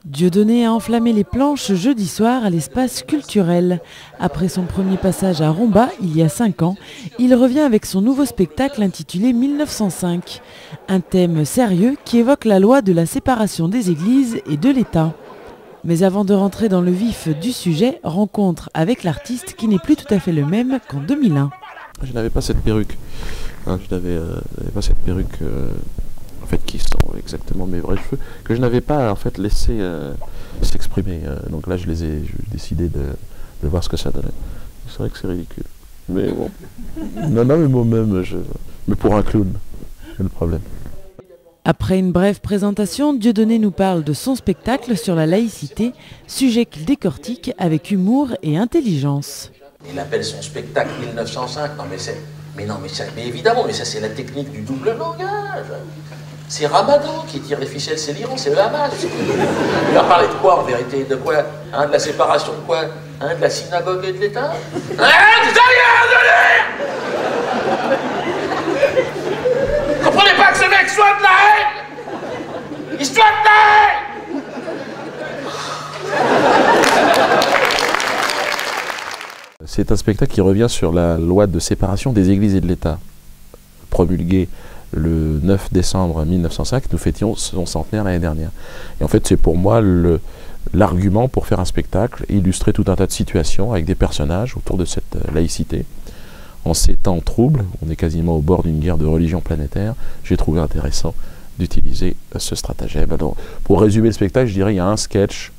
Dieudonné a enflammé les planches jeudi soir à l'espace culturel. Après son premier passage à Romba, il y a 5 ans, il revient avec son nouveau spectacle intitulé 1905. Un thème sérieux qui évoque la loi de la séparation des églises et de l'État. Mais avant de rentrer dans le vif du sujet, rencontre avec l'artiste qui n'est plus tout à fait le même qu'en 2001. Je n'avais pas cette perruque. Je n'avais pas cette perruque en fait, qui sont exactement mes vrais cheveux, que je n'avais pas en fait laissé s'exprimer. Donc là, j'ai décidé de voir ce que ça donnait. C'est vrai que c'est ridicule. Mais bon. Non, mais moi-même, mais pour un clown, c'est le problème. Après une brève présentation, Dieudonné nous parle de son spectacle sur la laïcité, sujet qu'il décortique avec humour et intelligence. Il appelle son spectacle 1905. Mais évidemment, mais ça c'est la technique du double langage. C'est Ramadan qui tire les ficelles, c'est l'Iran, c'est le Hamas. Il va parler de quoi en vérité? De quoi? De la séparation de quoi? De la synagogue et de l'État? Comprenez pas que ce mec soit de la haine? Il soit de la haine! C'est un spectacle qui revient sur la loi de séparation des églises et de l'État, promulguée le 9 décembre 1905, nous fêtions son centenaire l'année dernière. Et en fait, c'est pour moi l'argument pour faire un spectacle, illustrer tout un tas de situations avec des personnages autour de cette laïcité. En ces temps troubles, on est quasiment au bord d'une guerre de religion planétaire, j'ai trouvé intéressant d'utiliser ce stratagème. Alors, pour résumer le spectacle, je dirais qu'il y a un sketch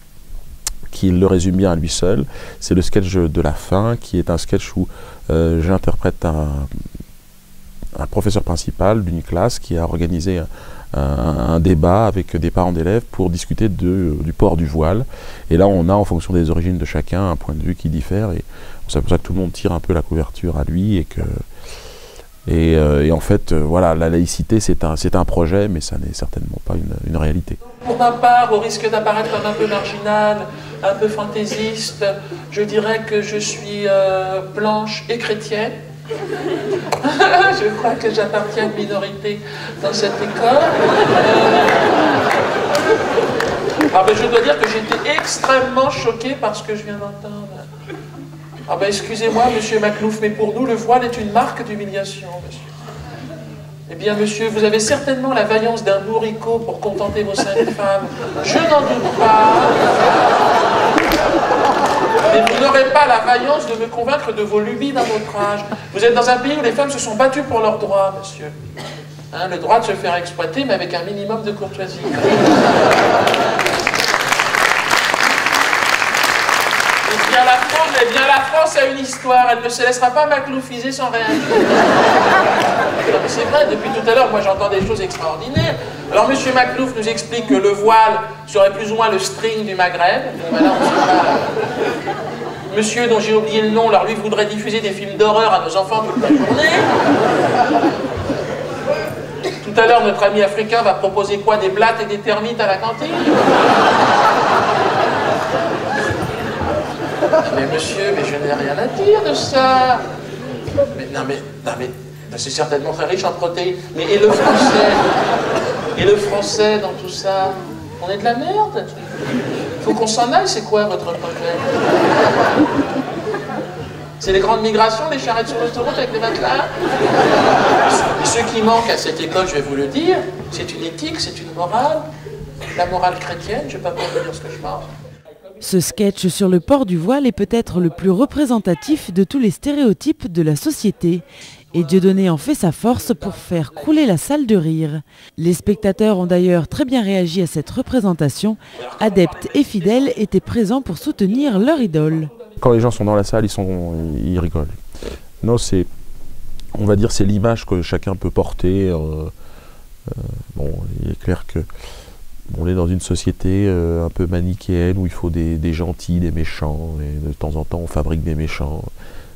qui le résume bien à lui seul, c'est le sketch de la fin, qui est un sketch où j'interprète un professeur principal d'une classe qui a organisé un débat avec des parents d'élèves pour discuter du port du voile. Et là, on a, en fonction des origines de chacun, un point de vue qui diffère. Et c'est pour ça que tout le monde tire un peu la couverture à lui. Et en fait, voilà, la laïcité, c'est un projet, mais ça n'est certainement pas une réalité. Pour ma part, au risque d'apparaître comme un peu marginal, un peu fantaisiste, je dirais que je suis blanche et chrétienne. Je crois que j'appartiens à une minorité dans cette école. Je dois dire que j'étais extrêmement choqué par ce que je viens d'entendre. Excusez-moi, monsieur Maclouf, mais pour nous, le voile est une marque d'humiliation, monsieur. Eh bien, monsieur, vous avez certainement la vaillance d'un bourricot pour contenter vos 5 femmes. Je n'en doute pas. Mais vous n'aurez pas la vaillance de me convaincre de vos lubies dans votre âge. Vous êtes dans un pays où les femmes se sont battues pour leurs droits, monsieur. Le droit de se faire exploiter, mais avec un minimum de courtoisie. Eh bien, la France a une histoire. Elle ne se laissera pas macloufiser sans rien dire. Non, mais c'est vrai, depuis tout à l'heure, moi j'entends des choses extraordinaires. Alors, monsieur Maclouf nous explique que le voile serait plus ou moins le string du Maghreb. Bon, ben là, on sait pas. Monsieur, dont j'ai oublié le nom, alors lui voudrait diffuser des films d'horreur à nos enfants toute la journée. Tout à l'heure, notre ami africain va proposer quoi? Des blattes et des termites à la cantine? Mais monsieur, mais je n'ai rien à dire de ça. Mais c'est certainement très riche en protéines. Mais et le français? Et le français dans tout ça? On est de la merde. Faut qu'on s'en aille, c'est quoi votre projet? C'est les grandes migrations, les charrettes sur l'autoroute avec les matelas? Et ce qui manque à cette école, je vais vous le dire, c'est une éthique, c'est une morale. La morale chrétienne, je ne vais pas pouvoir dire ce que je pense. Ce sketch sur le port du voile est peut-être le plus représentatif de tous les stéréotypes de la société. Et Dieudonné en fait sa force pour faire crouler la salle de rire. Les spectateurs ont d'ailleurs très bien réagi à cette représentation. Adeptes et fidèles étaient présents pour soutenir leur idole. Quand les gens sont dans la salle, ils rigolent. Non, on va dire, c'est l'image que chacun peut porter. Bon, il est clair que on est dans une société un peu manichéenne où il faut des gentils, des méchants, et de temps en temps on fabrique des méchants.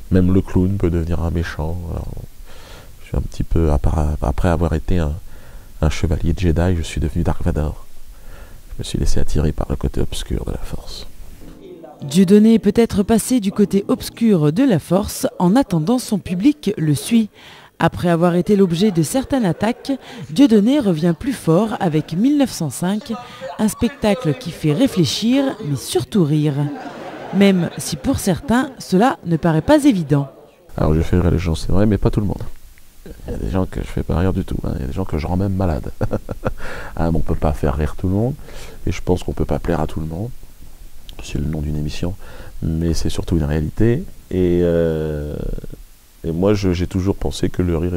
Même le clown peut devenir un méchant. Alors, je suis un petit peu, après avoir été un chevalier de Jedi, je suis devenu Dark Vador. Je me suis laissé attirer par le côté obscur de la Force. Dieudonné est peut-être passé du côté obscur de la Force, en attendant son public le suit. Après avoir été l'objet de certaines attaques, Dieudonné revient plus fort avec 1905, un spectacle qui fait réfléchir mais surtout rire. Même si pour certains, cela ne paraît pas évident. Alors je fais rire les gens, c'est vrai, mais pas tout le monde. Il y a des gens que je fais pas rire du tout, hein. Il y a des gens que je rends même malade. Hein, bon, on ne peut pas faire rire tout le monde, et je pense qu'on ne peut pas plaire à tout le monde. C'est le nom d'une émission, mais c'est surtout une réalité. Et moi, j'ai toujours pensé que le rire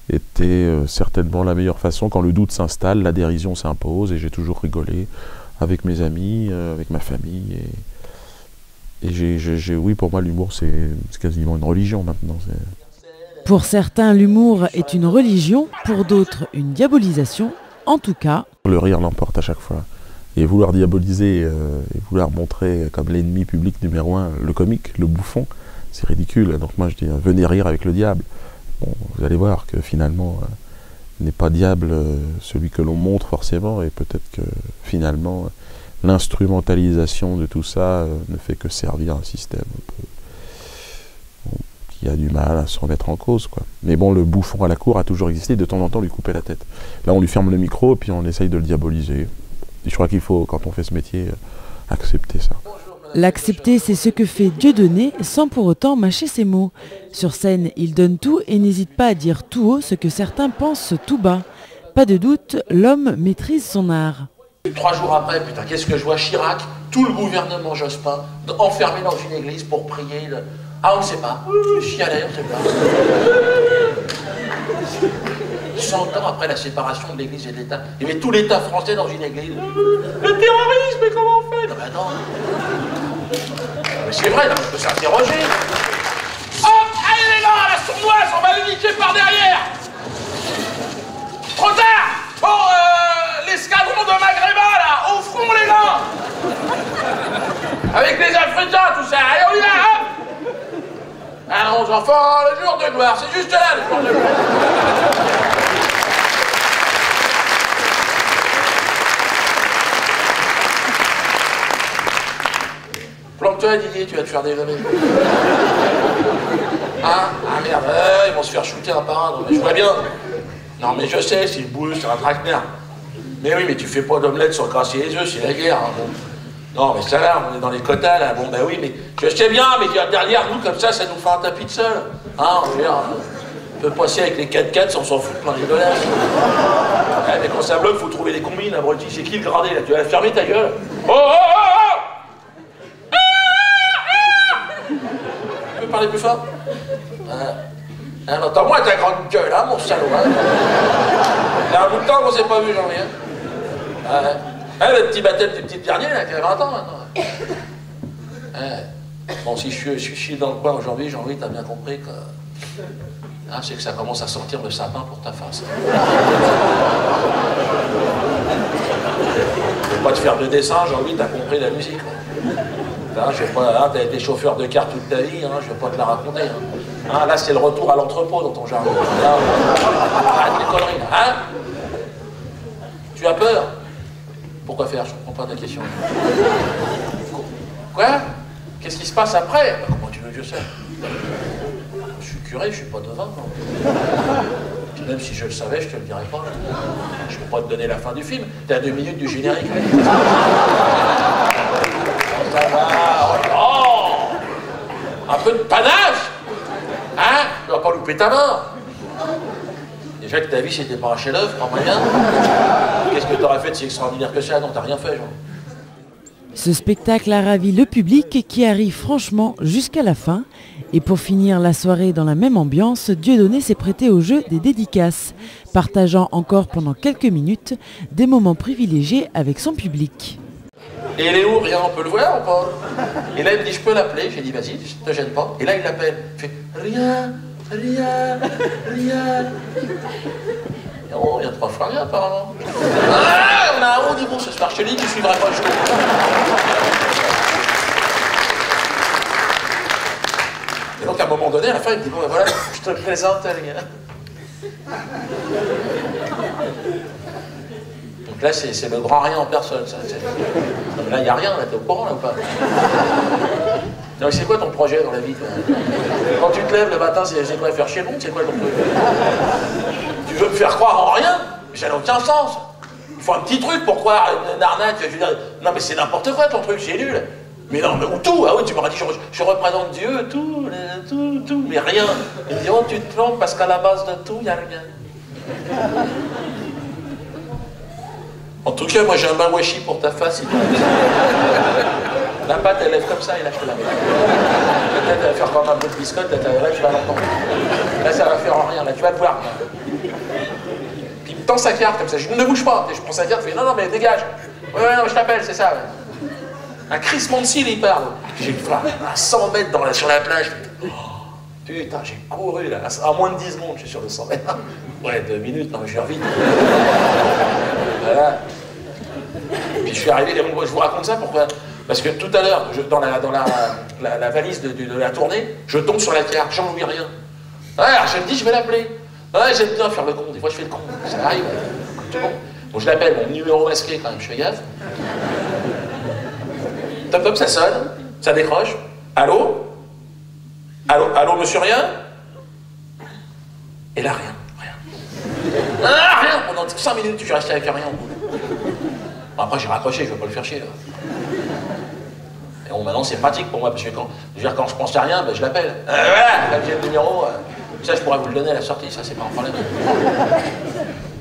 était certainement la meilleure façon. Quand le doute s'installe, la dérision s'impose, et j'ai toujours rigolé avec mes amis, avec ma famille. Et oui, pour moi, l'humour, c'est quasiment une religion maintenant. Pour certains, l'humour est une religion, pour d'autres, une diabolisation. En tout cas, le rire l'emporte à chaque fois. Et vouloir diaboliser et vouloir montrer comme l'ennemi public numéro un le comique, le bouffon, c'est ridicule. Donc moi je dis, venez rire avec le diable. Bon, vous allez voir que finalement, n'est pas diable celui que l'on montre forcément, et peut-être que finalement, l'instrumentalisation de tout ça ne fait que servir un système qui a du mal à se remettre en cause, quoi. Mais bon, le bouffon à la cour a toujours existé, de temps en temps lui couper la tête. Là on lui ferme le micro et puis on essaye de le diaboliser. Et je crois qu'il faut, quand on fait ce métier, accepter ça. l'accepter, c'est ce que fait Dieudonné sans pour autant mâcher ses mots. Sur scène, il donne tout et n'hésite pas à dire tout haut ce que certains pensent tout bas. Pas de doute, l'homme maîtrise son art. 3 jours après, putain, qu'est-ce que je vois? Chirac, tout le gouvernement Jospin, enfermé dans une église pour prier. Ah, on ne sait pas. Chialait, on ne sait pas. 100 ans après la séparation de l'église et de l'État, il y avait tout l'État français dans une église. Le terrorisme, mais comment on fait? Non, ben non. Mais c'est vrai, on peut s'interroger. Oh, allez les gars, la sournoise, on va les niquer par derrière. Trop tard. Bon, l'escadron de Maghreba, là, au front, les gars. Avec les Africains, tout ça. Allez, on y va, hop. Allons, enfants, le jour de gloire, c'est juste là, le jour de gloire. Planque-toi, Didier, tu vas te faire déjeuner. Hein? Ah merde, ils vont se faire shooter un par un. Non, mais je vois bien. Non, mais je sais, c'est une boule, c'est un traquenard. Mais oui, mais tu fais pas d'omelette sans casser les œufs, c'est la guerre. Hein, bon. Non, mais ça va, on est dans les quotas, là. Bon, ben oui, mais je sais bien, mais derrière nous, comme ça nous fait un tapis de sol. Hein, on veut dire, on peut passer avec les 4x4 sans s'en foutre plein les dollars. Ouais, mais quand ça bloque, faut trouver des combines, abruti. C'est qui le gradé, là? Tu vas fermer ta gueule? Oh, oh, oh, oh! Tu peux parler plus fort? Entends-moi ta grande gueule, hein, mon salaud, hein? Il y a un bout de temps qu'on s'est pas vu, j'en ai, hein? Le petit baptême du petit dernier, là, qui a 20 ans, maintenant. Bon, si je suis dans le coin aujourd'hui, Jean-Louis, t'as bien compris que... Hein, c'est que ça commence à sortir le sapin pour ta face. Je vais pas te faire de dessin, Jean-Louis, t'as compris la musique. Hein, t'as été chauffeur de car toute ta vie, hein, je vais pas te la raconter. Hein, là, c'est le retour à l'entrepôt dans ton jardin. Arrête les conneries, hein? Tu as peur? Pourquoi faire? Je comprends pas ta question. Quoi? Qu'est-ce qui se passe après? Bah, comment tu veux que je sache? Je suis curé, je suis pas devin. Puis même si je le savais, je te le dirais pas. Je peux pas te donner la fin du film. T'es à 2 minutes du générique. Ça va, oh, un peu de panache, hein? Tu vas pas louper ta mort. Déjà que ta vie c'était pas un chef-d'œuvre, pas moyen. Qu'est-ce que t'aurais fait de si extraordinaire que ça? Non, t'as rien fait, Jean. Ce spectacle a ravi le public qui arrive franchement jusqu'à la fin. Et pour finir la soirée dans la même ambiance, Dieudonné s'est prêté au jeu des dédicaces, partageant encore pendant quelques minutes des moments privilégiés avec son public. Et il est où? Rien, on peut le voir ou pas? Et là il me dit, je peux l'appeler? J'ai dit, vas-y, je te gêne pas. Et là il l'appelle. Il fait, rien. Oh, il y a 3 fois rien apparemment. Ah, on a un rendez-vous ce soir chez lui qui suivra pas le show. Et donc à un moment donné, à la fin, il me dit, bon ben voilà, je te présente, les gars. Donc là, c'est le grand rien en personne, ça. Là, il n'y a rien, là, t'es au courant, là, ou pas? Non, mais c'est quoi ton projet dans la vie, toi? Quand tu te lèves le matin, c'est quoi, faire chier le monde? C'est quoi ton truc? Tu veux me faire croire en rien? Ça n'a aucun sens. Il faut un petit truc pour croire une arnaque. Je veux dire, non, mais c'est n'importe quoi ton truc, c'est nul. Mais non, mais ou tout. Ah oui, tu m'aurais dit, je représente Dieu, tout, mais rien. Il me dit, oh, tu te plantes parce qu'à la base de tout, il n'y a rien. En tout cas, moi j'ai un mawashi pour ta face. La pâte, elle lève comme ça, et là je te la mets. Peut-être elle va faire comme un peu de biscotte, là tu vas l'entendre. Là ça va faire en rien, là tu vas te voir. Puis il me tend sa carte comme ça, je ne bouge pas. Je prends sa carte, je fais non, mais dégage. Ouais, non, je t'appelle, c'est ça. Ouais. Un crissement de cils, il parle. J'ai à 100 mètres sur la plage. Oh, putain, j'ai couru là, à moins de 10 secondes, je suis sur le 100 mètres. Ouais, 2 minutes, non, mais je vais vite. Voilà. Puis je suis arrivé, je vous raconte ça pourquoi? Parce que tout à l'heure, dans la valise de la tournée, je tombe sur la carte, j'en oublie rien. Ouais, alors je me dis, je vais l'appeler. Ouais, j'aime bien faire le con, des fois je fais le con, ça arrive, tout bon. Donc je l'appelle, mon numéro masqué quand même, je fais gaffe. Top top, ça sonne, ça décroche. Allô? Allô, monsieur rien? Et là, rien. Ah, rien! Pendant 5 minutes, je suis resté avec rien au bout. Bon, après, j'ai raccroché, je ne vais pas le faire chier, là. Et bon, maintenant, c'est pratique pour moi, parce que quand je pense à rien, ben, je l'appelle. Voilà, là, j'ai le numéro. Ça, je pourrais vous le donner à la sortie, ça, c'est pas un problème.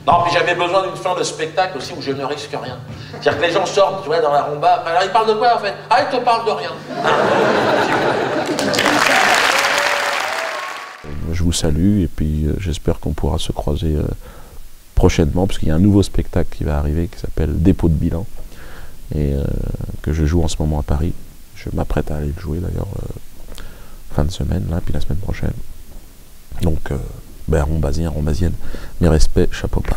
Non, puis j'avais besoin d'une fin de spectacle aussi où je ne risque rien. C'est-à-dire que les gens sortent, tu vois, dans la rumba. Alors, ils parlent de quoi, en fait? Ah, ils te parlent de rien. Je vous salue et puis j'espère qu'on pourra se croiser prochainement parce qu'il y a un nouveau spectacle qui va arriver qui s'appelle Dépôt de bilan et que je joue en ce moment à Paris. Je m'apprête à aller le jouer d'ailleurs fin de semaine, là, puis la semaine prochaine. Donc, rombasien, rombazienne, mes respects, chapeau bas.